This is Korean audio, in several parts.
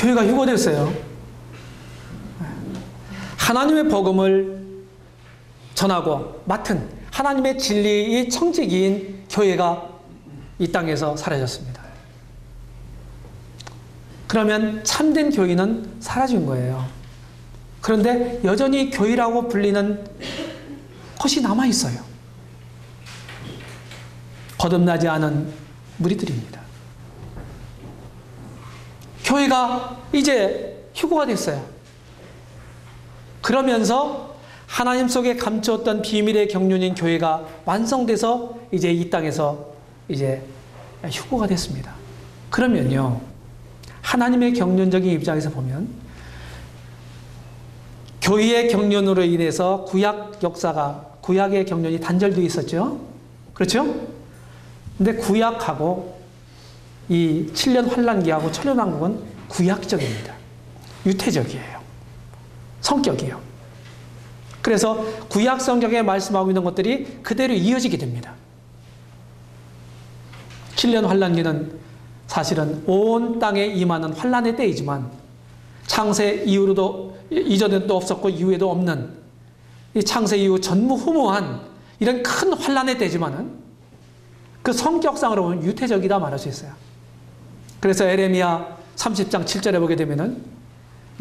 교회가 휴거됐어요. 하나님의 복음을 전하고 맡은 하나님의 진리의 청지기인 교회가 이 땅에서 사라졌습니다. 그러면 참된 교회는 사라진 거예요. 그런데 여전히 교회라고 불리는 곳이 남아있어요. 거듭나지 않은 무리들입니다. 교회가 이제 휴거가 됐어요. 그러면서 하나님 속에 감추었던 비밀의 경륜인 교회가 완성돼서 이제 이 땅에서 이제 휴거가 됐습니다. 그러면요, 하나님의 경륜적인 입장에서 보면 교회의 경륜으로 인해서 구약의 경륜이 단절되어 있었죠. 그렇죠? 근데 구약하고 이 7년 환란기하고 천년왕국은 구약적입니다. 유태적이에요. 성격이요. 그래서 구약 성경에 말씀하고 있는 것들이 그대로 이어지게 됩니다. 7년 환란기는 사실은 온 땅에 임하는 환란의 때이지만 창세 이전에도 없었고 이후에도 없는 이 창세 이후 전무후무한 이런 큰 환란의 때지만은 그 성격상으로 보면 유태적이다 말할 수 있어요. 그래서 에레미야 30장 7절에 보게 되면은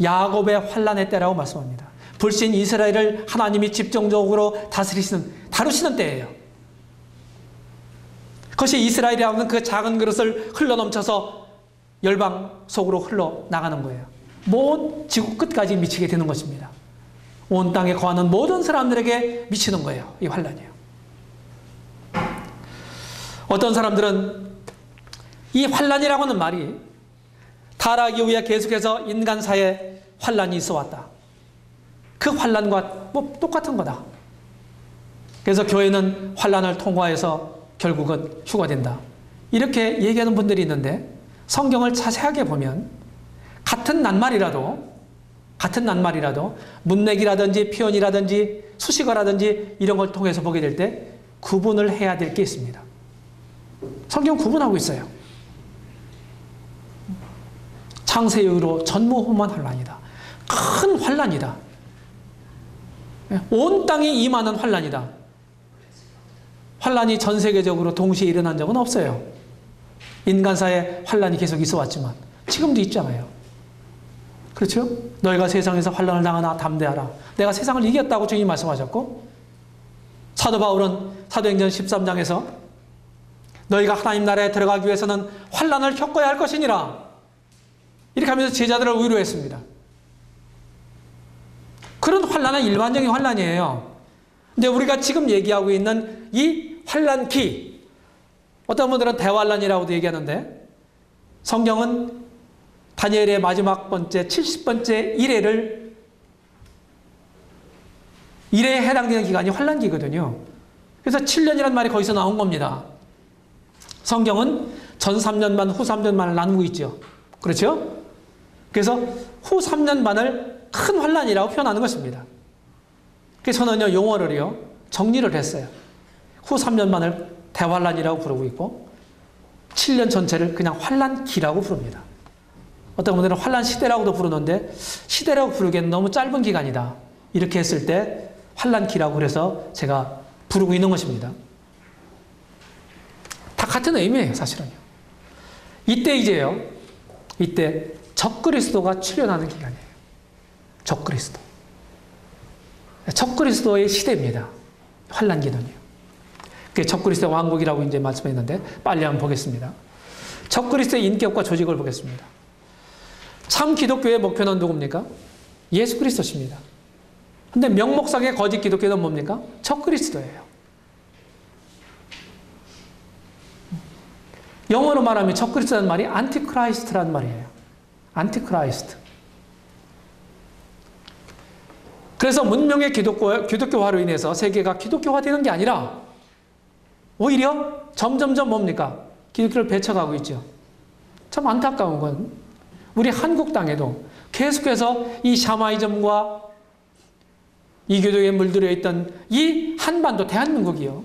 야곱의 환란의 때라고 말씀합니다. 불신 이스라엘을 하나님이 집중적으로 다루시는 때예요. 그것이 이스라엘이라고 하는 그 작은 그릇을 흘러넘쳐서 열방 속으로 흘러나가는 거예요. 먼 지구 끝까지 미치게 되는 것입니다. 온 땅에 거하는 모든 사람들에게 미치는 거예요. 이 환란이에요. 어떤 사람들은 이 환란이라고 하는 말이 타락 이후에 계속해서 인간사에 환란이 있어 왔다. 그 환란과 똑같은 거다. 그래서 교회는 환란을 통과해서 결국은 휴거된다. 이렇게 얘기하는 분들이 있는데 성경을 자세하게 보면 같은 낱말이라도 문맥이라든지 표현이라든지 수식어라든지 이런 걸 통해서 보게 될 때 구분을 해야 될 게 있습니다. 성경 구분하고 있어요. 창세 이후로 전무후무한 환란이다. 큰 환란이다. 온 땅에 임하는 환란이다. 환란이 전 세계적으로 동시에 일어난 적은 없어요. 인간사에 환란이 계속 있어 왔지만 지금도 있잖아요. 그렇죠? 너희가 세상에서 환란을 당하나 담대하라. 내가 세상을 이겼다고 주님이 말씀하셨고, 사도 바울은 사도행전 13장에서 너희가 하나님 나라에 들어가기 위해서는 환란을 겪어야 할 것이니라. 이렇게 하면서 제자들을 위로했습니다. 그런 환란은 일반적인 환란이에요. 근데 우리가 지금 얘기하고 있는 이 환란기, 어떤 분들은 대환란이라고도 얘기하는데 성경은 다니엘의 마지막 번째 70번째 일에 해당되는 기간이 환란기거든요. 그래서 7년이라는 말이 거기서 나온 겁니다. 성경은 전 3년 반, 후 3년 반을 나누고 있죠. 그렇죠? 그래서 후 3년 반을 큰 환란이라고 표현하는 것입니다. 그래서 저는요, 용어를요, 정리를 했어요. 후 3년 반을 대환란이라고 부르고 있고 7년 전체를 그냥 환란기라고 부릅니다. 어떤 분들은 환란 시대라고도 부르는데 시대라고 부르기에는 너무 짧은 기간이다. 이렇게 했을 때 환란기라고 그래서 제가 부르고 있는 것입니다. 다 같은 의미예요, 사실은요. 이때 적그리스도가 출현하는 기간이에요. 적그리스도의 시대입니다. 환란기는요. 그게 적그리스도 왕국이라고 이제 말씀했는데 빨리 한번 보겠습니다. 적그리스도의 인격과 조직을 보겠습니다. 참 기독교의 목표는 누굽니까? 예수 그리스도십니다. 근데 명목상의 거짓 기독교는 뭡니까? 적그리스도예요. 영어로 말하면 적그리스도라는 말이 안티크라이스트라는 말이에요. 안티크라이스트. 그래서 문명의 기독교화로 인해서 세계가 기독교화되는 게 아니라 오히려 점점점 뭡니까? 기독교를 배척하고 있죠. 참 안타까운 건 우리 한국 땅에도 계속해서 이 샤마이즘과 이교도에 물들여 있던 이 한반도 대한민국이요.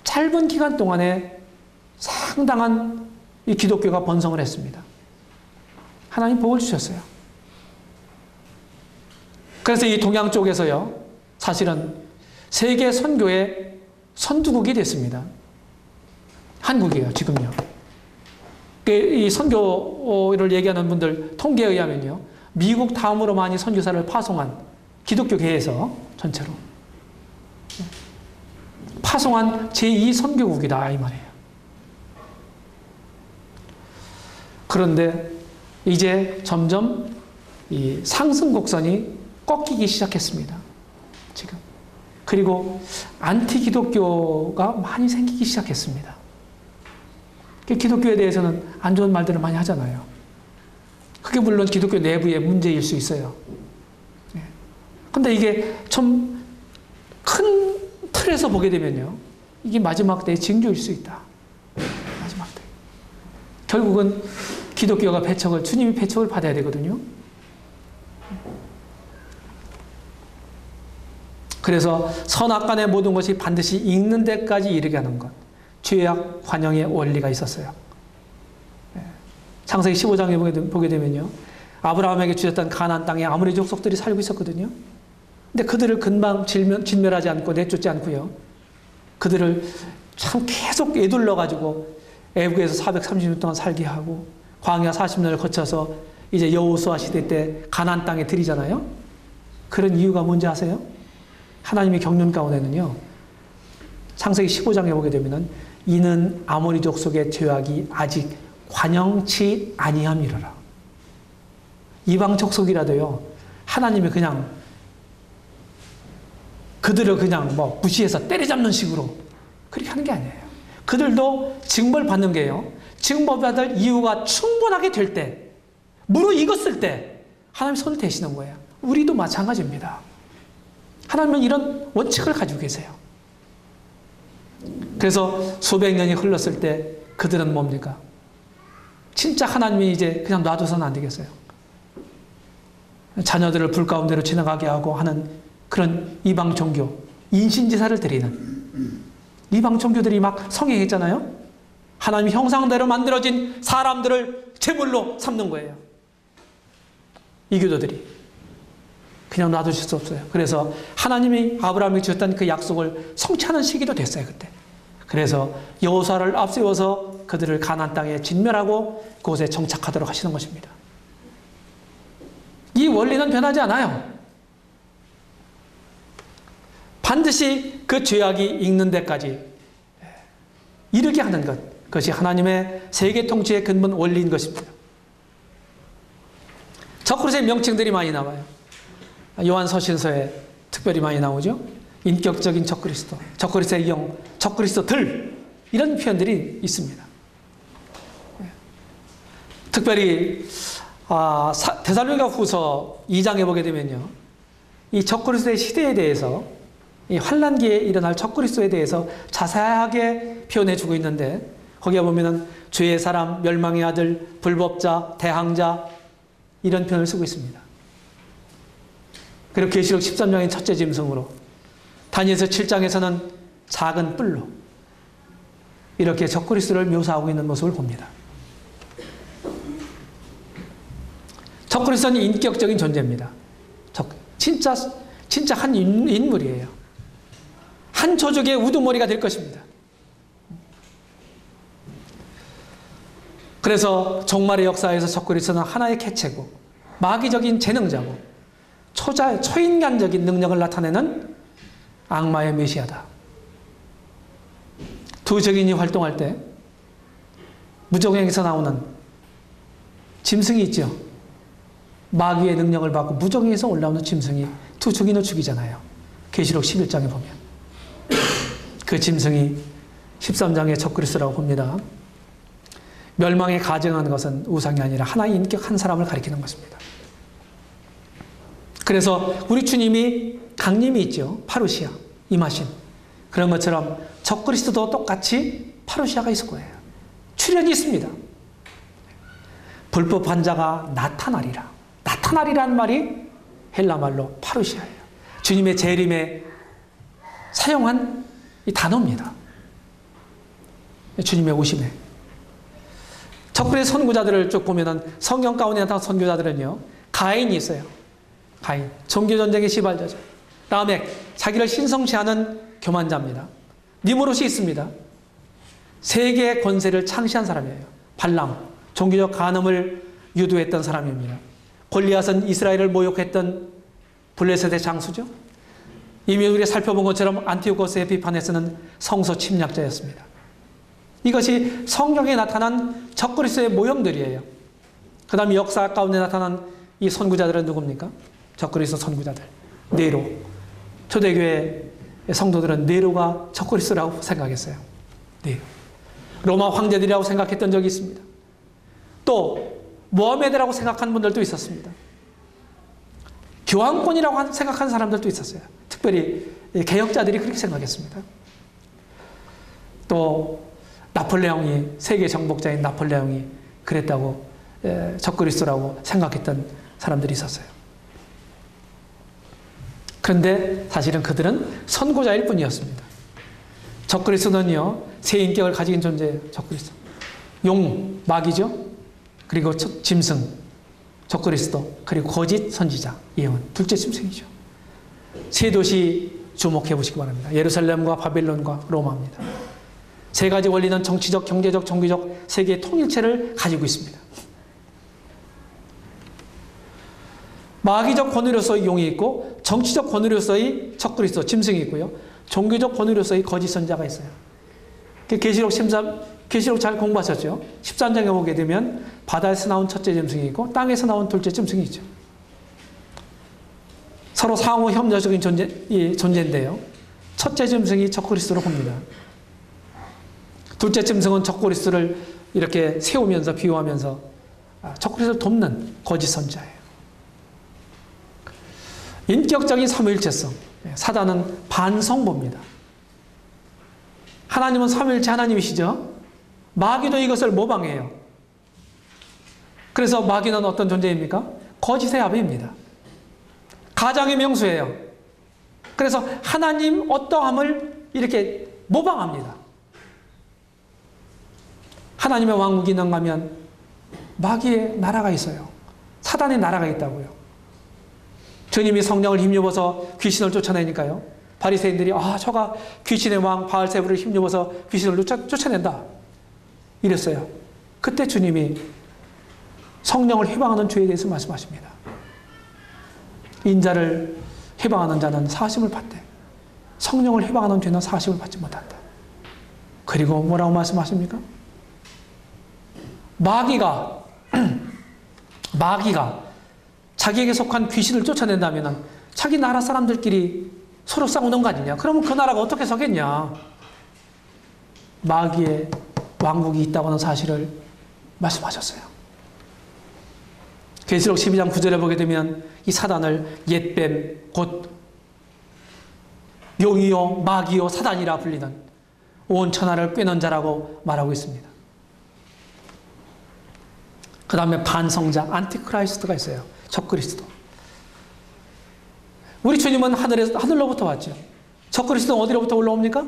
짧은 기간 동안에 상당한 이 기독교가 번성을 했습니다. 하나님 복을 주셨어요. 그래서 이 동양 쪽에서요, 사실은 세계 선교의 선두국이 됐습니다. 한국이에요, 지금요. 이 선교를 얘기하는 분들 통계에 의하면요, 미국 다음으로 많이 선교사를 파송한 기독교계에서 전체로 파송한 제2 선교국이다 이 말이에요. 그런데 이제 점점 이 상승 곡선이 꺾이기 시작했습니다. 지금. 그리고 안티 기독교가 많이 생기기 시작했습니다. 기독교에 대해서는 안 좋은 말들을 많이 하잖아요. 그게 물론 기독교 내부의 문제일 수 있어요. 근데 이게 좀 큰 틀에서 보게 되면요, 이게 마지막 때의 징조일 수 있다. 마지막 때. 결국은 기독교가 주님이 배척을 받아야 되거든요. 그래서 선악간의 모든 것이 반드시 익는 데까지 이르게 하는 것. 죄악 환영의 원리가 있었어요. 창세기 15장에 보게 되면요, 아브라함에게 주셨던 가나안 땅에 아모리 족속들이 살고 있었거든요. 근데 그들을 금방 진멸하지 않고 내쫓지 않고요, 그들을 참 계속 애둘러 가지고 애국에서 430년 동안 살게 하고 광야 40년을 거쳐서 이제 여호수아 시대 때 가나안 땅에 들이잖아요. 그런 이유가 뭔지 아세요? 하나님의 경륜 가운데는요, 창세기 15장에 보게 되면은 이는 아모리 족속의 죄악이 아직 관영치 아니함이로라. 이방 족속이라도요, 하나님이 그냥 그들을 그냥 무시해서 때려잡는 식으로 그렇게 하는 게 아니에요. 그들도 징벌 받는 게요, 징벌 받을 이유가 충분하게 될 때, 무르익었을 때 하나님 손을 대시는 거예요. 우리도 마찬가지입니다. 하나님은 이런 원칙을 가지고 계세요. 그래서 수백 년이 흘렀을 때 그들은 뭡니까? 진짜 하나님이 이제 그냥 놔둬서는 안 되겠어요. 자녀들을 불 가운데로 지나가게 하고 하는 그런 이방 종교, 인신지사를 드리는 이방 종교들이 막 성행했잖아요. 하나님 형상대로 만들어진 사람들을 제물로 삼는 거예요. 이 교도들이. 그냥 놔두실 수 없어요. 그래서 하나님이 아브라함에게 주셨던 그 약속을 성취하는 시기도 됐어요, 그때. 그래서 여호수아를 앞세워서 그들을 가나안 땅에 진멸하고 그곳에 정착하도록 하시는 것입니다. 이 원리는 변하지 않아요. 반드시 그 죄악이 익는 데까지 이르게 하는 것, 그것이 하나님의 세계 통치의 근본 원리인 것입니다. 적그리스도의 명칭들이 많이 나와요. 요한서신서에 특별히 많이 나오죠. 인격적인 적그리스도, 적그리스도의 영, 적그리스도들, 이런 표현들이 있습니다. 특별히 데살로니가 후서 2장에 보게 되면요, 이 적그리스도의 시대에 대해서, 이 환란기에 일어날 적그리스도에 대해서 자세하게 표현해 주고 있는데, 거기에 보면은 죄의 사람, 멸망의 아들, 불법자, 대항자, 이런 표현을 쓰고 있습니다. 그리고 계시록 13장의 첫째 짐승으로, 다니엘서 7장에서는 작은 뿔로, 이렇게 적그리스도를 묘사하고 있는 모습을 봅니다. 적그리스도는 인격적인 존재입니다. 진짜 한 인물이에요. 한 조직의 우두머리가 될 것입니다. 그래서 종말의 역사에서 적그리스도는 하나의 개체고, 마귀적인 재능자고, 초인간적인 능력을 나타내는 악마의 메시아다. 두 적인이 활동할 때 무적행에서 나오는 짐승이 있죠. 마귀의 능력을 받고 무적행에서 올라오는 짐승이 두 적인을 죽이잖아요. 계시록 11장에 보면 그 짐승이 13장의 적그리스도라고 봅니다. 멸망에 가증한 것은 우상이 아니라 하나의 인격 한 사람을 가리키는 것입니다. 그래서 우리 주님이 강림이 있죠. 파루시아, 임하신. 그런 것처럼 적그리스도도 똑같이 파루시아가 있을 거예요. 출현이 있습니다. 불법한 자가 나타나리라. 나타나리라는 말이 헬라말로 파루시아예요. 주님의 재림에 사용한 이 단어입니다. 주님의 오심에. 적그리스도의 선구자들을 쭉 보면은 성경 가운데 나타난 선구자들은요, 가인이 있어요. 가인. 종교전쟁에 시발자죠. 라멕. 자기를 신성시하는 교만자입니다. 니무롯이 있습니다. 세계의 권세를 창시한 사람이에요. 발람. 종교적 간음을 유도했던 사람입니다. 골리앗은 이스라엘을 모욕했던 블레셋의 장수죠. 이미 우리가 살펴본 것처럼 안티오코스 에피파네스는 성소 침략자였습니다. 이것이 성경에 나타난 적그리스도의 모형들이에요. 그 다음 역사 가운데 나타난 이 선구자들은 누굽니까? 적그리스도 선구자들. 네로. 초대교회 성도들은 네로가 적그리스도라고 생각했어요. 네로. 로마 황제들이라고 생각했던 적이 있습니다. 또 모하메드라고 생각한 분들도 있었습니다. 교황권이라고 생각한 사람들도 있었어요. 특별히 개혁자들이 그렇게 생각했습니다. 또 나폴레옹이, 세계 정복자인 나폴레옹이 그랬다고, 적그리스도라고 생각했던 사람들이 있었어요. 그런데 사실은 그들은 선구자일 뿐이었습니다. 적그리스도는요, 세 인격을 가진 존재예요. 적그리스도. 용, 마귀죠. 그리고 짐승, 적그리스도. 그리고 거짓 선지자, 예언. 둘째 짐승이죠. 세 도시 주목해 보시기 바랍니다. 예루살렘과 바벨론과 로마입니다. 세 가지 원리는 정치적, 경제적, 종교적 세계의 통일체를 가지고 있습니다. 마귀적 권위로서의 용이 있고, 정치적 권위로서의 적그리스도, 짐승이 있고요. 종교적 권위로서의 거짓 선자가 있어요. 계시록 잘 공부하셨죠? 13장에 보게 되면 바다에서 나온 첫째 짐승이 있고 땅에서 나온 둘째 짐승이 있죠. 서로 상호 협력적인 존재인데요. 첫째 짐승이 적그리스도로 봅니다. 둘째 짐승은 적그리스도를 이렇게 세우면서 비유하면서 적그리스도를 돕는 거짓 선자예요. 인격적인 삼위일체성. 사단은 반성보입니다. 하나님은 삼위일체 하나님이시죠. 마귀도 이것을 모방해요. 그래서 마귀는 어떤 존재입니까? 거짓의 아비입니다. 가장의 명수예요. 그래서 하나님 어떠함을 이렇게 모방합니다. 하나님의 왕국이 능하면 마귀의 나라가 있어요. 사단의 나라가 있다고요. 주님이 성령을 힘입어서 귀신을 쫓아내니까요. 바리새인들이 저가 귀신의 왕 바알세불을 힘입어서 귀신을 쫓아낸다. 이랬어요. 그때 주님이 성령을 해방하는 죄에 대해서 말씀하십니다. 인자를 해방하는 자는 사심을 받되 성령을 해방하는 죄는 사심을 받지 못한다. 그리고 뭐라고 말씀하십니까? 마귀가 자기에게 속한 귀신을 쫓아낸다면 자기 나라 사람들끼리 서로 싸우는 거 아니냐? 그러면 그 나라가 어떻게 서겠냐? 마귀의 왕국이 있다고 하는 사실을 말씀하셨어요. 계시록 12장 9절에 보게 되면 이 사단을 옛뱀, 곧 용이요 마귀요 사단이라 불리는 온 천하를 꿰는 자라고 말하고 있습니다. 그 다음에 반성자 안티크라이스트가 있어요. 적그리스도. 우리 주님은 하늘로부터 왔죠. 적그리스도는 어디로부터 올라옵니까?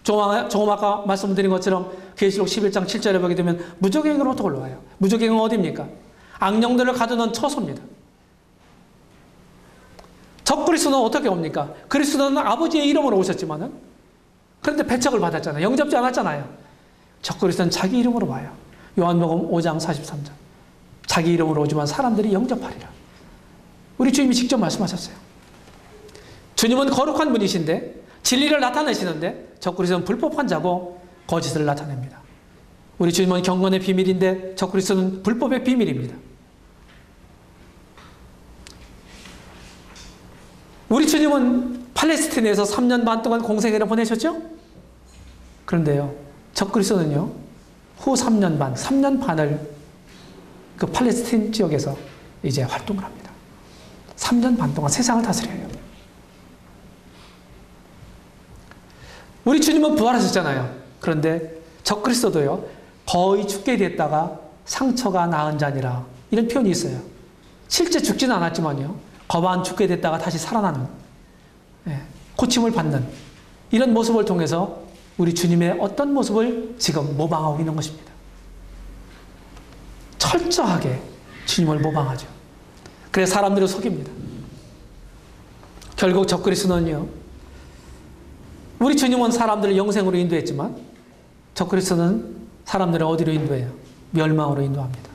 조금 아까 말씀드린 것처럼 계시록 11장 7절에 보게 되면 무저갱으로부터 올라와요. 무저갱은 어디입니까? 악령들을 가두는 처소입니다. 적그리스도는 어떻게 옵니까? 그리스도는 아버지의 이름으로 오셨지만은 그런데 배척을 받았잖아요. 영접지 않았잖아요. 적그리스도는 자기 이름으로 와요. 요한복음 5장 43절. 자기 이름으로 오지만 사람들이 영접하리라. 우리 주님이 직접 말씀하셨어요. 주님은 거룩한 분이신데 진리를 나타내시는데 적그리스도는 불법한 자고 거짓을 나타냅니다. 우리 주님은 경건의 비밀인데 적그리스도는 불법의 비밀입니다. 우리 주님은 팔레스틴에서 3년 반 동안 공생애를 보내셨죠? 그런데요, 적그리스도는요, 후 3년 반, 3년 반을 그 팔레스틴 지역에서 이제 활동을 합니다. 3년 반 동안 세상을 다스려요. 우리 주님은 부활하셨잖아요. 그런데 적그리스도도요, 거의 죽게 됐다가 상처가 나은 자니라. 이런 표현이 있어요. 실제 죽지는 않았지만요, 거반 죽게 됐다가 다시 살아나는, 고침을 받는 이런 모습을 통해서 우리 주님의 어떤 모습을 지금 모방하고 있는 것입니다. 철저하게 주님을 모방하죠. 그래서 사람들을 속입니다. 결국 적그리스도는요, 우리 주님은 사람들을 영생으로 인도했지만 적그리스도는 사람들을 어디로 인도해요? 멸망으로 인도합니다.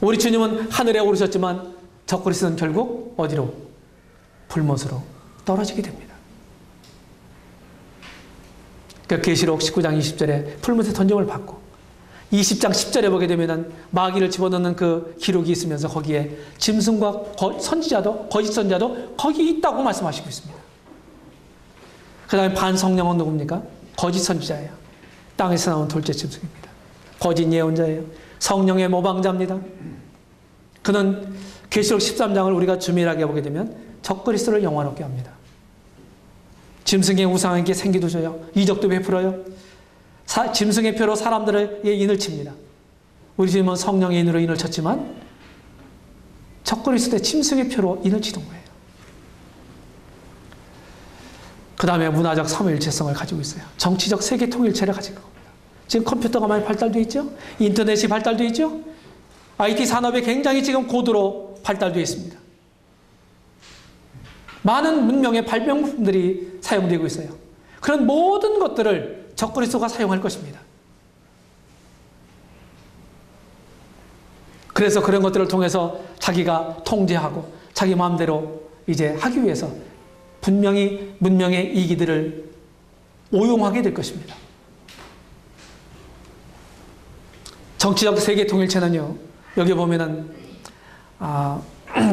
우리 주님은 하늘에 오르셨지만 적그리스도는 결국 어디로? 불못으로 떨어지게 됩니다. 그러니까 계시록 19장 20절에 불못에 던짐을 받고 20장 10절에 보게 되면 마귀를 집어넣는 그 기록이 있으면서 거기에 짐승과 선지자도 거짓 선지자도 거기 있다고 말씀하시고 있습니다. 그 다음에 반성령은 누굽니까? 거짓 선지자예요. 땅에서 나온 둘째 짐승입니다. 거짓 예언자예요. 성령의 모방자입니다. 그는 계시록 13장을 우리가 주밀하게 보게 되면 적그리스도를 영원롭게 합니다. 짐승의 우상에게 생기도 줘요. 이적도 베풀어요. 짐승의 표로 사람들의 인을 칩니다. 우리 주님은 성령의 인으로 인을 쳤지만 적그리스도의 짐승의 표로 인을 치던 거예요. 그 다음에 문화적 삼위일체성을 가지고 있어요. 정치적 세계 통일체를 가지고 있습니다. 지금 컴퓨터가 많이 발달되어 있죠? 인터넷이 발달되어 있죠? IT 산업이 굉장히 지금 고도로 발달되어 있습니다. 많은 문명의 발명품들이 사용되고 있어요. 그런 모든 것들을 적그리스도가 사용할 것입니다. 그래서 그런 것들을 통해서 자기가 통제하고 자기 마음대로 이제 하기 위해서 분명히 문명의 이기들을 오용하게 될 것입니다. 정치적 세계 통일체는요, 여기 보면은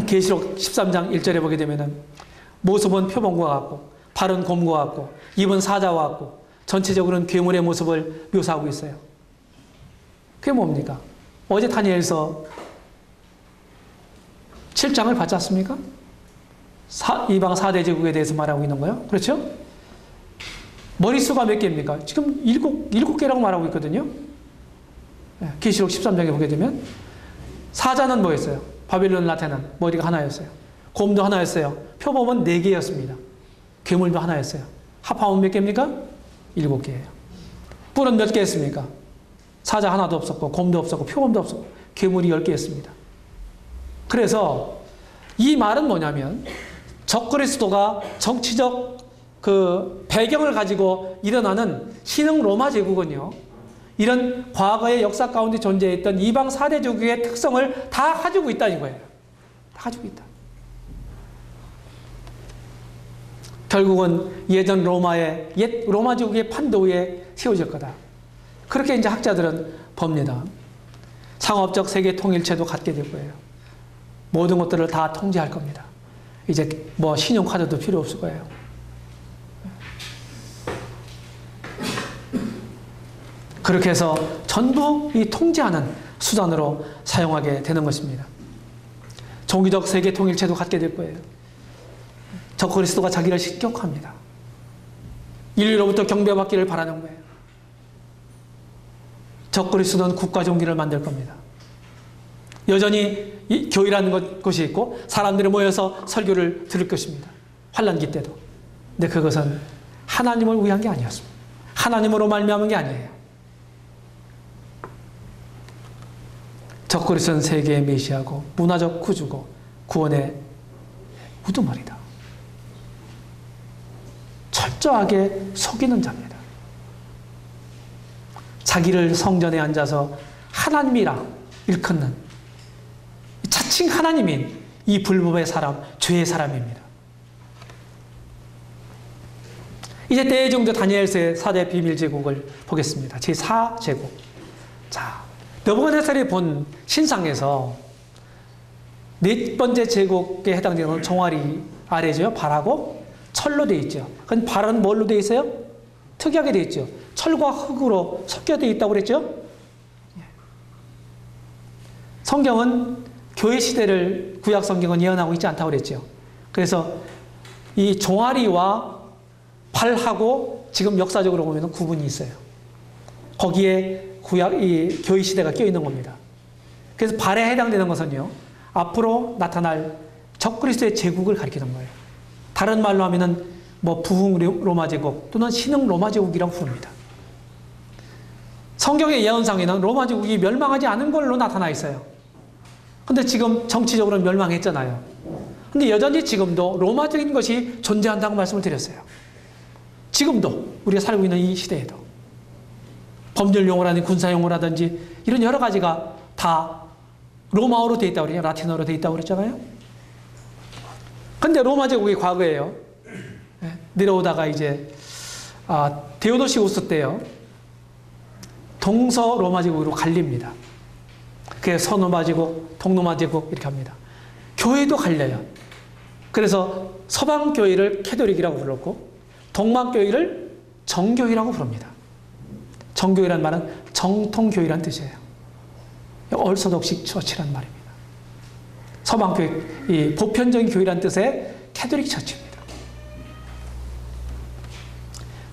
계시록 13장 1절에 보게 되면은 모습은 표범과 같고 발은 곰과 같고 입은 사자와 같고 전체적으로는 괴물의 모습을 묘사하고 있어요. 그게 뭡니까? 어제 다니엘서 7장을 봤지 않습니까? 이방 4대 제국에 대해서 말하고 있는 거예요. 그렇죠? 머릿수가 몇 개입니까? 지금 7개라고 말하고 있거든요. 계시록 13장에 보게 되면 사자는 뭐였어요? 바빌론 나타난 머리가 하나였어요. 곰도 하나였어요. 표범은 4개였습니다. 괴물도 하나였어요. 합하면 몇 개입니까? 7개예요. 뿔은 몇 개였습니까? 사자 하나도 없었고 곰도 없었고 표범도 없었고 괴물이 10개였습니다. 그래서 이 말은 뭐냐면 적그리스도가 정치적 그 배경을 가지고 일어나는 신흥 로마 제국은요, 이런 과거의 역사 가운데 존재했던 이방 4대 제국의 특성을 다 가지고 있다는 거예요. 다 가지고 있다. 결국은 예전 로마의 옛 로마 제국의 판도 위에 세워질 거다. 그렇게 이제 학자들은 봅니다. 상업적 세계 통일체도 갖게 될 거예요. 모든 것들을 다 통제할 겁니다. 이제 뭐 신용카드도 필요 없을 거예요. 그렇게 해서 전부 이 통제하는 수단으로 사용하게 되는 것입니다. 종교적 세계 통일체도 갖게 될 거예요. 적그리스도가 자기를 신격합니다. 인류로부터 경배받기를 바라는 거예요. 적그리스도는 국가 종기를 만들 겁니다. 여전히 이 교회라는 것이 있고 사람들이 모여서 설교를 들을 것입니다. 환난기 때도. 근데 그것은 하나님을 위한 게 아니었습니다. 하나님으로 말미암은 게 아니에요. 적그리스도는 세계의 메시아고 문화적 구주고 구원의 우두머리다. 철저하게 속이는 자입니다. 자기를 성전에 앉아서 하나님이라 일컫는 자칭 하나님인 이 불법의 사람, 죄의 사람입니다. 이제 대중도 다니엘서의 4대 비밀제국을 보겠습니다. 제4제국. 자, 느부갓네살이 본 신상에서 네 번째 제국에 해당되는 종아리 아래죠. 발하고 철로 되어 있죠. 그건 발은 뭘로 되어 있어요? 특이하게 되어 있죠. 철과 흙으로 섞여 되어 있다고 그랬죠. 성경은 교회 시대를 구약 성경은 예언하고 있지 않다고 그랬죠. 그래서 이 종아리와 발하고 지금 역사적으로 보면 구분이 있어요. 거기에 이 교회 시대가 껴있는 겁니다. 그래서 발에 해당되는 것은요, 앞으로 나타날 적그리스도의 제국을 가리키는 거예요. 다른 말로 하면은 뭐 부흥 로마 제국 또는 신흥 로마 제국이라고 부릅니다. 성경의 예언상에는 로마 제국이 멸망하지 않은 걸로 나타나 있어요. 근데 지금 정치적으로 멸망했잖아요. 근데 여전히 지금도 로마적인 것이 존재한다고 말씀을 드렸어요. 지금도 우리가 살고 있는 이 시대에도 법률 용어라든지 군사 용어라든지 이런 여러 가지가 다 로마어로 되어 있다고 그래요. 라틴어로 되어 있다고 그랬잖아요. 근데 로마 제국이 과거에요. 내려오다가 이제 데오도시우스 때요. 동서 로마 제국으로 갈립니다. 그게 서로마 제국, 동로마 제국 이렇게 합니다. 교회도 갈려요. 그래서 서방 교회를 캐톨릭이라고 불렀고 동방 교회를 정교회라고 부릅니다. 정교회란 말은 정통교회란 뜻이에요. 얼소독식 처치란 말입니다. 서방 교회, 이 보편적인 교회란 뜻의 캐톨릭 처치입니다.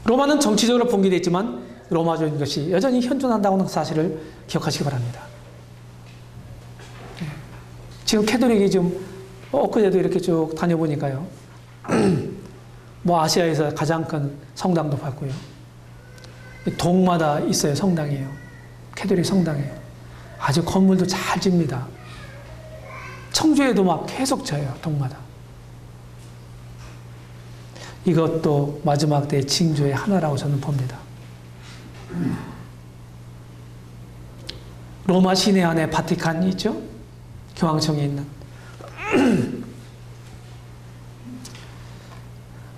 로마는 정치적으로 붕괴되어 있지만 로마적인 것이 여전히 현존한다는 사실을 기억하시기 바랍니다. 지금 캐톨릭이 좀 엊그제도 이렇게 쭉 다녀보니까요. 뭐 아시아에서 가장 큰 성당도 봤고요. 동마다 있어요. 성당이에요. 캐톨릭 성당이에요. 아주 건물도 잘 집니다. 청주에도 막 계속 져요. 동마다. 이것도 마지막 때의 징조의 하나라고 저는 봅니다. 로마 시내 안에 바티칸이 있죠? 교황청이 있는.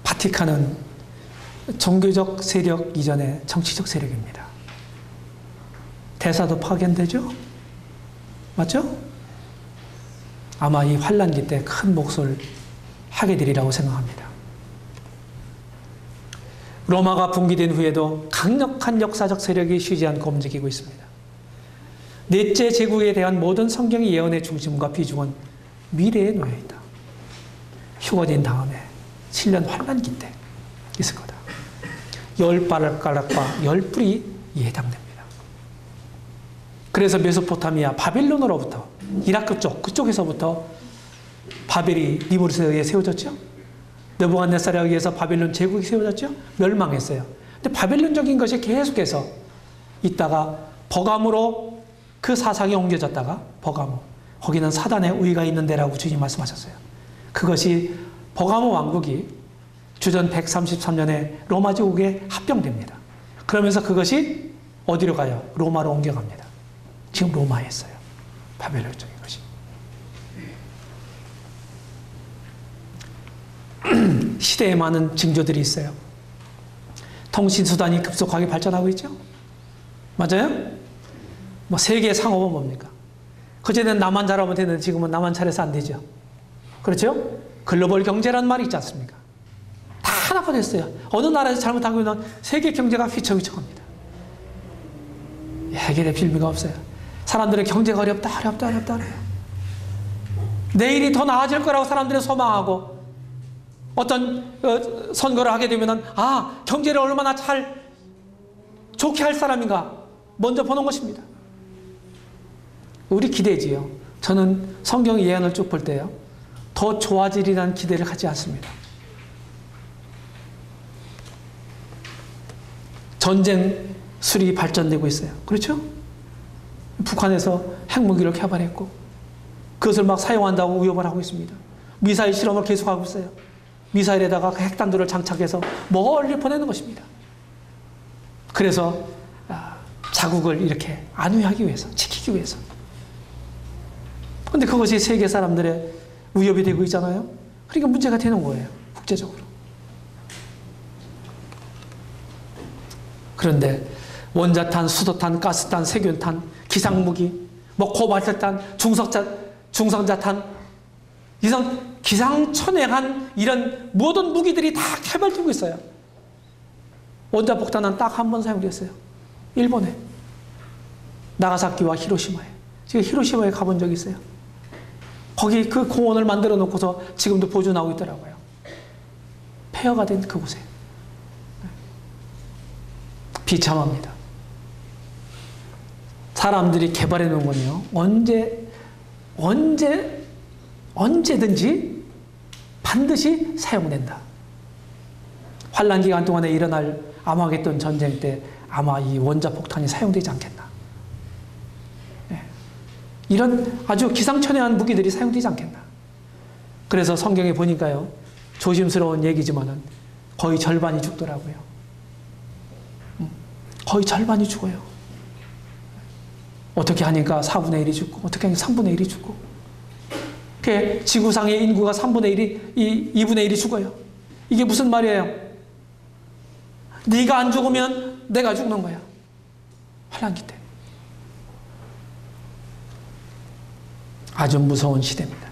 바티칸은 종교적 세력 이전의 정치적 세력입니다. 대사도 파견되죠? 맞죠? 아마 이 환란기 때 큰 몫을 하게 되리라고 생각합니다. 로마가 붕괴된 후에도 강력한 역사적 세력이 쉬지 않고 움직이고 있습니다. 넷째 제국에 대한 모든 성경의 예언의 중심과 비중은 미래에 놓여있다. 휴거된 다음에 7년 환란기 때 있을 거다. 10발가락과 10뿔이 해당됩니다. 그래서 메소포타미아 바빌론으로부터 이라크 쪽 그쪽에서부터 바벨이 니무르스에 의해 세워졌죠. 느부갓네살에 의해서 바빌론 제국이 세워졌죠. 멸망했어요. 근데 바빌론적인 것이 계속해서 있다가 버가모로 그 사상이 옮겨졌다가 버가모 거기는 사단의 우위가 있는 데라고 주님 말씀하셨어요. 그것이 버가모 왕국이 주전 133년에 로마 제국에 합병됩니다. 그러면서 그것이 어디로 가요? 로마로 옮겨갑니다. 지금 로마에 있어요. 바벨론적인 것이. 시대에 많은 징조들이 있어요. 통신수단이 급속하게 발전하고 있죠. 맞아요? 뭐 세계 상업은 뭡니까? 그전에는 나만 잘하면 되는데 지금은 나만 잘해서 안 되죠. 그렇죠? 글로벌 경제라는 말이 있지 않습니까? 다 하나가 됐어요. 어느 나라에서 잘못하면 세계 경제가 휘청휘청합니다. 해결의 빌미가 없어요. 사람들의 경제가 어렵다. 내일이 더 나아질 거라고 사람들이 소망하고 어떤 선거를 하게 되면은 경제를 얼마나 잘 좋게 할 사람인가 먼저 보는 것입니다. 우리 기대지요. 저는 성경 예언을 쭉 볼 때요. 더 좋아지리라는 기대를 갖지 않습니다. 전쟁 술이 발전되고 있어요. 그렇죠? 북한에서 핵무기를 개발했고 그것을 막 사용한다고 위협을 하고 있습니다. 미사일 실험을 계속하고 있어요. 미사일에다가 그 핵단들을 장착해서 멀리 보내는 것입니다. 그래서 자국을 이렇게 안위하기 위해서, 지키기 위해서. 그런데 그것이 세계 사람들의 위협이 되고 있잖아요. 그러니까 문제가 되는 거예요. 국제적으로. 그런데 원자탄, 수소탄, 가스탄, 세균탄, 기상무기, 코발트탄, 중성자탄 이상 기상천외한 이런 모든 무기들이 다 개발되고 있어요. 원자폭탄은 딱 한 번 사용됐어요. 일본에. 나가사키와 히로시마에. 제가 히로시마에 가본 적이 있어요. 거기 그 공원을 만들어 놓고서 지금도 보존하고 있더라고요. 폐허가 된 그곳에. 비참합니다. 사람들이 개발해 놓은 건요. 언제든지 반드시 사용된다. 환란 기간 동안에 일어날 아마겟돈 전쟁 때 아마 이 원자폭탄이 사용되지 않겠나. 이런 아주 기상천외한 무기들이 사용되지 않겠나. 그래서 성경에 보니까요, 조심스러운 얘기지만은 거의 절반이 죽더라고요. 거의 절반이 죽어요. 어떻게 하니까 4분의 1이 죽고, 어떻게 하니까 3분의 1이 죽고. 그게 지구상의 인구가 3분의 1이, 2분의 1이 죽어요. 이게 무슨 말이에요? 네가 안 죽으면 내가 죽는 거야. 환란기 때. 아주 무서운 시대입니다.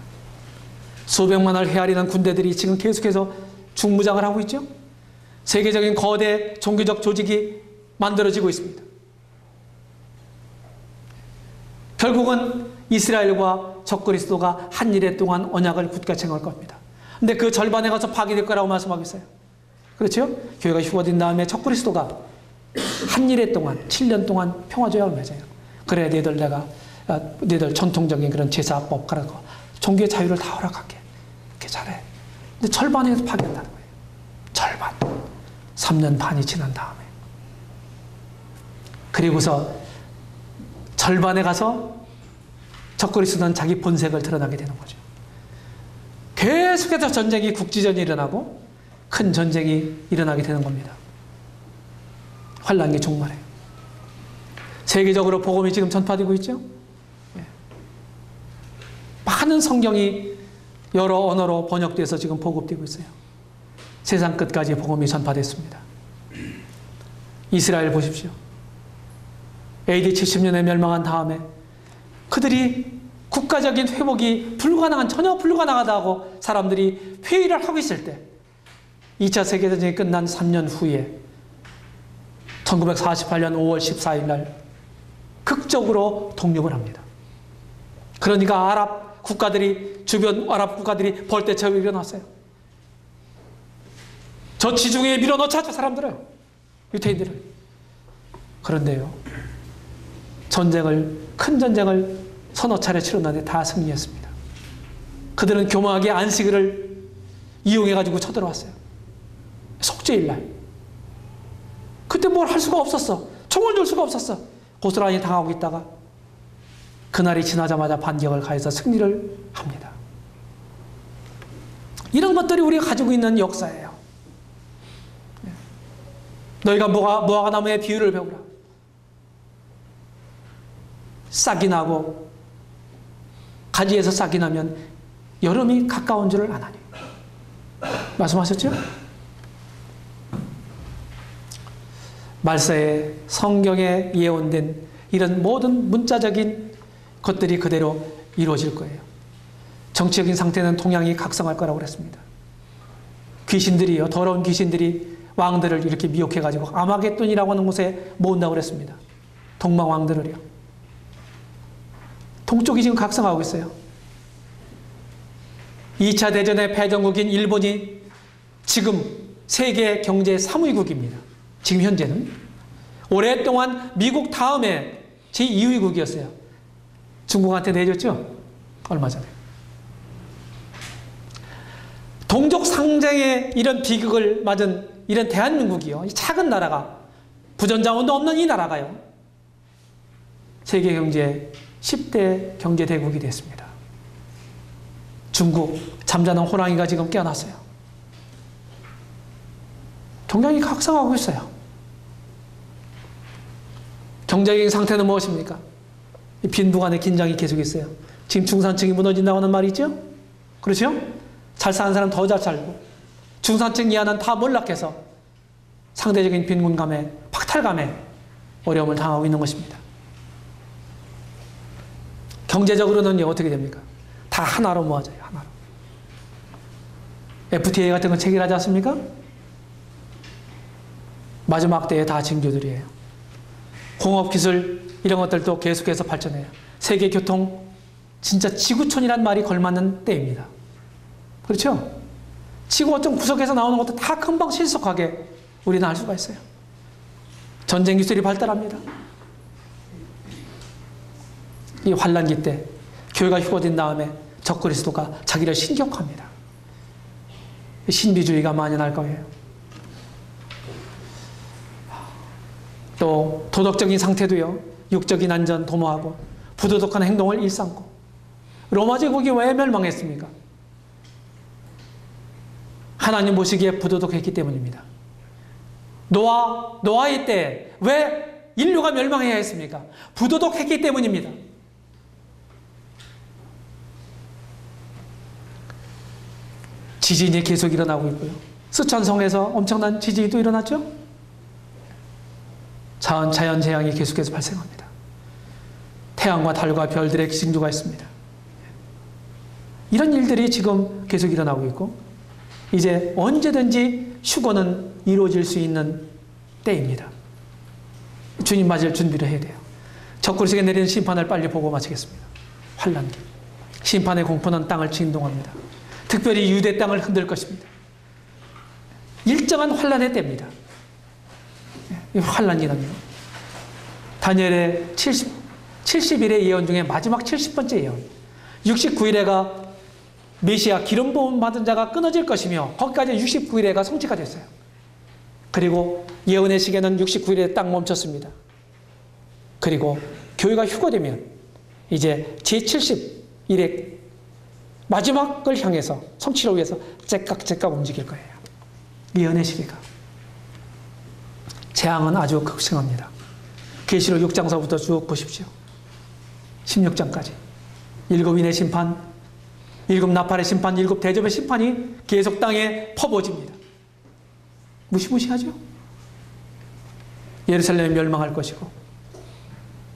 수백만을 헤아리는 군대들이 지금 계속해서 중무장을 하고 있죠. 세계적인 거대 종교적 조직이 만들어지고 있습니다. 결국은 이스라엘과 적그리스도가 한 일해 동안 언약을 굳게 챙길 겁니다. 근데 그 절반에 가서 파괴될 거라고 말씀하고 있어요. 그렇죠? 교회가 휴거된 다음에 적그리스도가 한 일해 동안 7년 동안 평화조약을 맺어요. 그래 너희들 전통적인 그런 제사법 그런 거 종교의 자유를 다 허락할게. 이렇게 잘해. 근데 절반에서 파괴한다는 거예요. 절반. 3년 반이 지난 다음에. 그리고서 절반에 가서 적그리스도는 자기 본색을 드러나게 되는 거죠. 계속해서 전쟁이 국지전이 일어나고 큰 전쟁이 일어나게 되는 겁니다. 환란기 종말에. 세계적으로 복음이 지금 전파되고 있죠. 많은 성경이 여러 언어로 번역돼서 지금 보급되고 있어요. 세상 끝까지 복음이 전파됐습니다. 이스라엘 보십시오. AD 70년에 멸망한 다음에 그들이 국가적인 회복이 전혀 불가능하다고 사람들이 회의를 하고 있을 때 2차 세계대전이 끝난 3년 후에 1948년 5월 14일 날 극적으로 독립을 합니다. 그러니까 주변 아랍 국가들이 벌떼처럼 일어났어요. 저 지중해에 밀어넣자, 저 사람들을. 유태인들을. 그런데요, 큰 전쟁을 서너 차례 치렀는데 다 승리했습니다. 그들은 교묘하게 안식일을 이용해가지고 쳐들어왔어요. 속죄일 날. 그때 뭘 할 수가 없었어. 총을 들 수가 없었어. 고스란히 당하고 있다가 그날이 지나자마자 반격을 가해서 승리를 합니다. 이런 것들이 우리가 가지고 있는 역사예요. 너희가 무화과 나무의 비유를 배우라. 싹이 나고 가지에서 싹이 나면 여름이 가까운 줄을 아나니. 말씀하셨죠? 말세에 성경에 예언된 이런 모든 문자적인 것들이 그대로 이루어질 거예요. 정치적인 상태는 동양이 각성할 거라고 그랬습니다. 귀신들이요, 더러운 귀신들이 왕들을 이렇게 미혹해가지고 아마겟돈이라고 하는 곳에 모은다고 그랬습니다. 동방 왕들을요. 동쪽이 지금 각성하고 있어요. 2차 대전의 패전국인 일본이 지금 세계 경제 3위국입니다. 지금 현재는. 오랫동안 미국 다음에 제2위국이었어요. 중국한테 내줬죠? 얼마 전에. 동족 상쟁의 이런 비극을 맞은 이런 대한민국이요. 이 작은 나라가, 부전자원도 없는 이 나라가요. 세계 경제 10대 경제 대국이 됐습니다. 중국, 잠자는 호랑이가 지금 깨어났어요. 경쟁이 각성하고 있어요. 경제적인 상태는 무엇입니까? 빈부간의 긴장이 계속 있어요. 지금 중산층이 무너진다고 하는 말이 있죠? 그렇죠? 잘 사는 사람 더 잘 살고, 중산층 이하는 다 몰락해서 상대적인 빈곤감에, 박탈감에 어려움을 당하고 있는 것입니다. 경제적으로는요, 어떻게 됩니까? 다 하나로 모아져요, 하나로. FTA 같은 거 체결하지 않습니까? 마지막 때에 다 징조들이에요. 공업기술 이런 것들도 계속해서 발전해요. 세계교통, 진짜 지구촌이란 말이 걸맞는 때입니다. 그렇죠? 지구 어떤 구석에서 나오는 것도 다 금방 신속하게 우리는 알 수가 있어요. 전쟁 기술이 발달합니다. 이 환란기 때 교회가 휴거된 다음에 적그리스도가 자기를 신격합니다. 신비주의가 만연할 거예요. 또 도덕적인 상태도요, 육적인 안전 도모하고 부도덕한 행동을 일삼고. 로마 제국이 왜 멸망했습니까? 하나님 보시기에 부도덕했기 때문입니다. 노아의 때 왜 인류가 멸망해야 했습니까? 부도덕했기 때문입니다. 지진이 계속 일어나고 있고요. 스촨성에서 엄청난 지진이 또 일어났죠? 자연재앙이 계속해서 발생합니다. 태양과 달과 별들의 기승조가 있습니다. 이런 일들이 지금 계속 일어나고 있고, 이제 언제든지 휴거는 이루어질 수 있는 때입니다. 주님 맞을 준비를 해야 돼요. 적그리스에게 내리는 심판을 빨리 보고 마치겠습니다. 환란기. 심판의 공포는 땅을 진동합니다. 특별히 유대 땅을 흔들 것입니다. 일정한 환란의 때입니다. 이 환란기는요. 다니엘의 70일의 예언 중에 마지막 70번째 예언. 69일에가 메시아 기름 부음 받은 자가 끊어질 것이며 거기까지 69일에가 성취가 됐어요. 그리고 예언의 시계는 69일에 딱 멈췄습니다. 그리고 교회가 휴거되면 이제 제70일의 마지막을 향해서 성취를 위해서 째깍째깍 움직일 거예요. 예언의 시계가. 재앙은 아주 극심합니다. 계시록 6장서부터 쭉 보십시오. 16장까지. 7인의 심판, 7 나팔의 심판, 7 대접의 심판이 계속 땅에 퍼부어집니다. 무시무시하죠? 예루살렘이 멸망할 것이고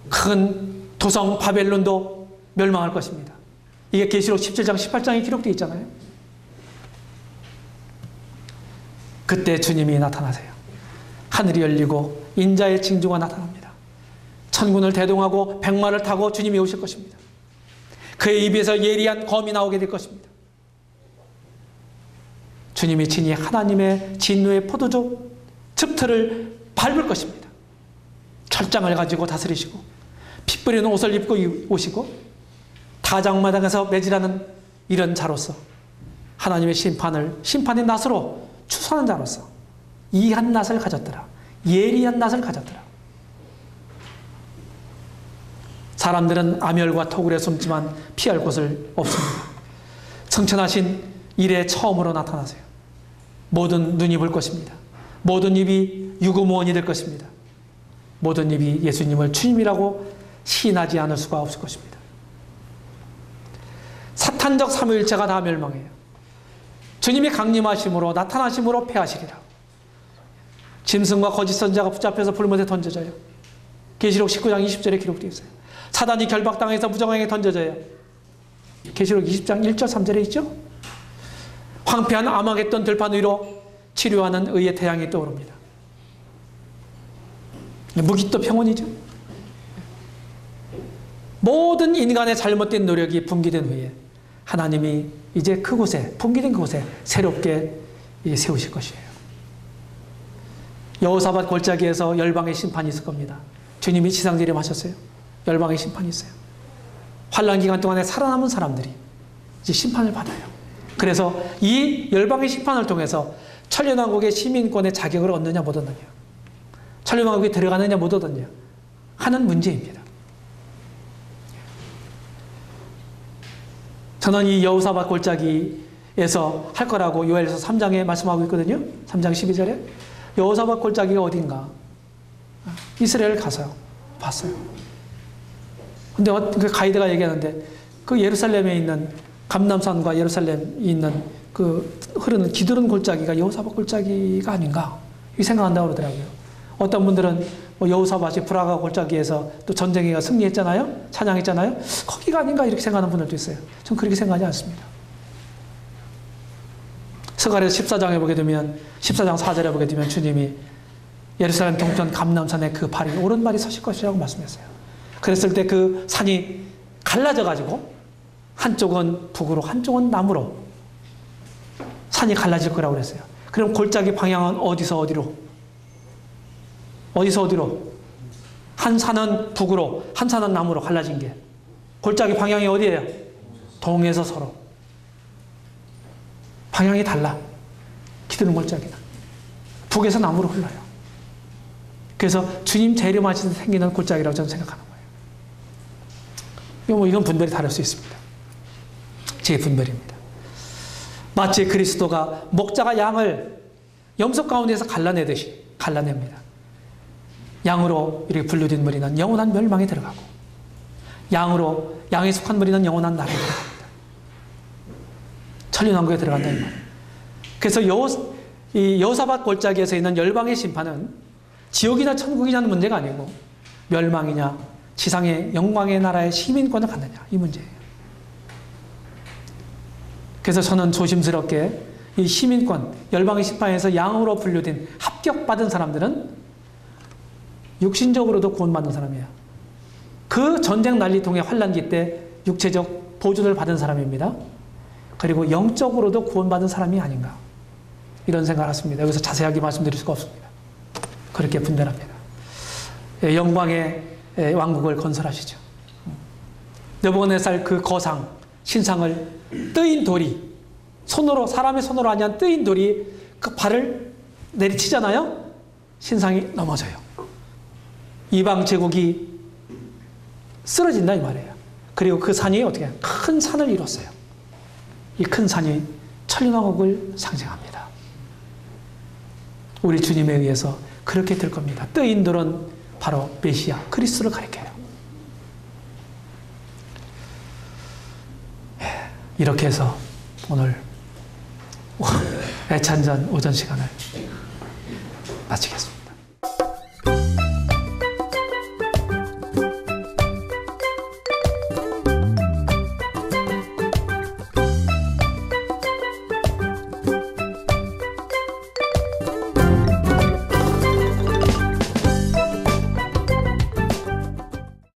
큰 도성 바벨론도 멸망할 것입니다. 이게 계시록 17장, 18장에 기록되어 있잖아요. 그때 주님이 나타나세요. 하늘이 열리고 인자의 징조가 나타납니다. 천군을 대동하고 백마를 타고 주님이 오실 것입니다. 그의 입에서 예리한 검이 나오게 될 것입니다. 주님이 친히 하나님의 진노의 포도주 즙틀을 밟을 것입니다. 철장을 가지고 다스리시고 피 뿌리는 옷을 입고 오시고 다장마당에서 매질하는 이런 자로서 하나님의 심판의 낫으로 추수하는 자로서 이한 낫을 가졌더라. 예리한 낫을 가졌더라. 사람들은 암열과 토굴에 숨지만 피할 곳을 없습니다. 성천하신 일에 처음으로 나타나세요. 모든 눈이 볼 것입니다. 모든 입이 유구무원이 될 것입니다. 모든 입이 예수님을 주님이라고 시인하지 않을 수가 없을 것입니다. 사탄적 삼위일체가 다 멸망해요. 주님이 강림하심으로 나타나심으로 패하시리라. 짐승과 거짓 선자가 붙잡혀서 불못에 던져져요. 계시록 19장 20절에 기록되어 있어요. 사단이 결박당해서 무정왕에게 던져져요. 계시록 20장 1절 3절에 있죠. 황폐한 아마겟돈 들판 위로 치료하는 의의 태양이 떠오릅니다. 무기또 평온이죠. 모든 인간의 잘못된 노력이 분기된 후에 하나님이 이제 그곳에, 분기된 그곳에 새롭게 세우실 것이에요. 여호사밧 골짜기에서 열방의 심판이 있을 겁니다. 주님이 지상재림하셨어요. 열방의 심판이 있어요. 환란 기간 동안에 살아남은 사람들이 이제 심판을 받아요. 그래서 이 열방의 심판을 통해서 천년왕국의 시민권의 자격을 얻느냐 못 얻느냐, 천년왕국에 들어가느냐 못 얻느냐 하는 문제입니다. 저는 이 여호사밧 골짜기에서 할 거라고 요엘서 3장에 말씀하고 있거든요. 3장 12절에 여호사밧 골짜기가 어딘가 이스라엘 가서 봤어요. 근데 그 가이드가 얘기하는데 그 예루살렘에 있는 감람산과 예루살렘이 있는 그 흐르는 기드론 골짜기가 여호사밧 골짜기가 아닌가 이 생각한다고 그러더라고요. 어떤 분들은 뭐 여호사밧이 브라가 골짜기에서 또 전쟁에 승리했잖아요. 찬양했잖아요. 거기가 아닌가 이렇게 생각하는 분들도 있어요. 전 그렇게 생각하지 않습니다. 스가랴서 14장에 보게 되면 14장 4절에 보게 되면 주님이 예루살렘 동편 감람산에 그 발이 오른발이 서실 것이라고 말씀했어요. 그랬을 때 그 산이 갈라져 가지고 한쪽은 북으로 한쪽은 남으로 산이 갈라질 거라고 그랬어요. 그럼 골짜기 방향은 어디서 어디로? 어디서 어디로? 한 산은 북으로 한 산은 남으로 갈라진 게 골짜기 방향이 어디예요? 동에서 서로 방향이 달라. 기드론 골짜기는 북에서 남으로 흘러요. 그래서 주님 재림하실 때 생기는 골짜기라고 저는 생각하는 거예요. 이건 분별이 다를 수 있습니다. 제 분별입니다. 마치 그리스도가 목자가 양을 염소 가운데서 갈라내듯이 갈라냅니다. 양으로 이렇게 분류된 무리는 영원한 멸망에 들어가고, 양에 속한 무리는 영원한 나라에 들어갑니다. 천년왕국에 들어간다 이 말이에요. 그래서 이 여호사밧 골짜기에서 있는 열방의 심판은 지옥이나 천국이냐는 문제가 아니고 멸망이냐 지상의 영광의 나라의 시민권을 갖느냐 이 문제예요. 그래서 저는 조심스럽게 이 시민권, 열방의 심판에서 양으로 분류된 합격받은 사람들은 육신적으로도 구원받는 사람이에요. 그 전쟁 난리통의 환란기 때 육체적 보존을 받은 사람입니다. 그리고 영적으로도 구원받은 사람이 아닌가 이런 생각을 했습니다. 여기서 자세하게 말씀드릴 수가 없습니다. 그렇게 분별합니다. 영광의 왕국을 건설하시죠. 느부갓네살 그 거상 신상을 뜨인 돌이 사람의 손으로 아니한 뜨인 돌이 그 발을 내리치잖아요. 신상이 넘어져요. 이방 제국이 쓰러진다 이 말이에요. 그리고 그 산이 어떻게 큰 산을 이뤘어요. 이 큰 산이 천년왕국을 상징합니다. 우리 주님에 의해서 그렇게 될 겁니다. 뜨인 돌은 바로 메시아 그리스도를 가리켜요. 이렇게 해서 오늘 애찬전 오전 시간을 마치겠습니다.